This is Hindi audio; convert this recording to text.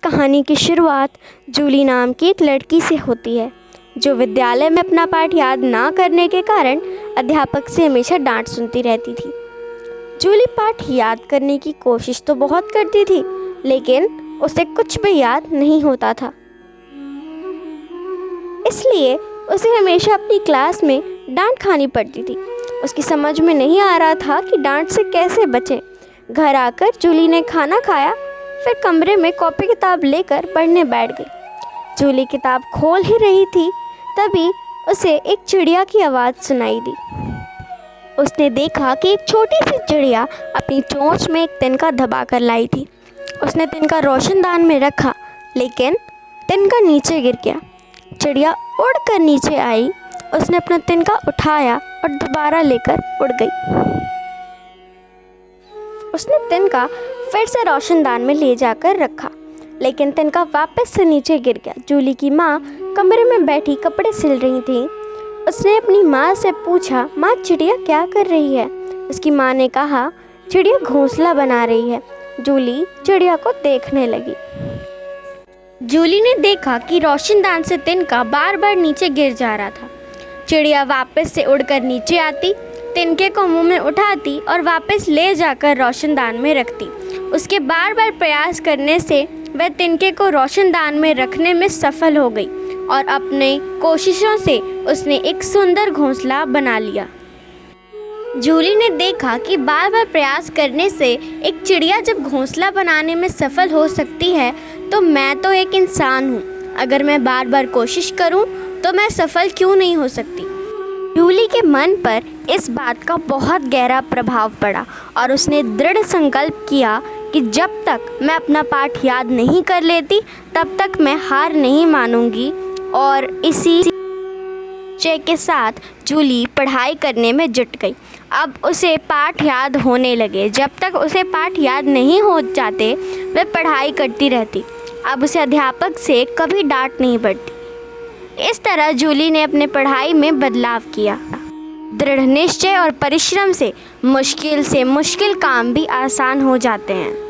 कहानी की शुरुआत जूली नाम की एक लड़की से होती है जो विद्यालय में अपना पाठ याद ना करने के कारण अध्यापक से हमेशा डांट सुनती रहती थी। जूली पाठ याद करने की कोशिश तो बहुत करती थी, लेकिन उसे कुछ भी याद नहीं होता था। इसलिए उसे हमेशा अपनी क्लास में डांट खानी पड़ती थी। उसकी समझ में नहीं आ रहा था कि डांट से कैसे बचें। घर आकर जूली ने खाना खाया, फिर कमरे में कॉपी किताब लेकर पढ़ने बैठ गई। जूली किताब खोल ही रही थी, तभी उसे एक चिड़िया की आवाज़ सुनाई दी। उसने देखा कि एक छोटी सी चिड़िया अपनी चोंच में एक तिनका दबाकर लाई थी। उसने तिनका रोशनदान में रखा, लेकिन तिनका नीचे गिर गया। चिड़िया उड़कर नीचे आई। उसने अपना तिनका उठाया और दोबारा लेकर उड़ गई। उसने तिनका फिर से रोशनदान में ले जाकर रखा, लेकिन तिनका वापस से नीचे गिर गया। जूली की माँ कमरे में बैठी कपड़े सिल रही थी। उसने अपनी माँ से पूछा, माँ चिड़िया क्या कर रही है? उसकी माँ ने कहा, चिड़िया घोंसला बना रही है। जूली चिड़िया को देखने लगी। जूली ने देखा कि रोशनदान से तिनका बार बार नीचे गिर जा रहा था। चिड़िया वापस से उड़कर नीचे आती, तिनके को मुंह में उठाती और वापस ले जाकर रोशनदान में रखती। उसके बार बार प्रयास करने से वह तिनके को रोशनदान में रखने में सफल हो गई और अपने कोशिशों से उसने एक सुंदर घोंसला बना लिया। जूली ने देखा कि बार बार प्रयास करने से एक चिड़िया जब घोंसला बनाने में सफल हो सकती है, तो मैं तो एक इंसान हूँ। अगर मैं बार बार कोशिश करूँ तो मैं सफल क्यों नहीं हो सकती। जूली के मन पर इस बात का बहुत गहरा प्रभाव पड़ा और उसने दृढ़ संकल्प किया कि जब तक मैं अपना पाठ याद नहीं कर लेती, तब तक मैं हार नहीं मानूंगी। और इसी निश्चय के साथ जूली पढ़ाई करने में जुट गई। अब उसे पाठ याद होने लगे। जब तक उसे पाठ याद नहीं हो जाते, वह पढ़ाई करती रहती। अब उसे अध्यापक से कभी डांट नहीं पड़ती। इस तरह जूली ने अपने पढ़ाई में बदलाव किया। दृढ़ निश्चय और परिश्रम से मुश्किल काम भी आसान हो जाते हैं।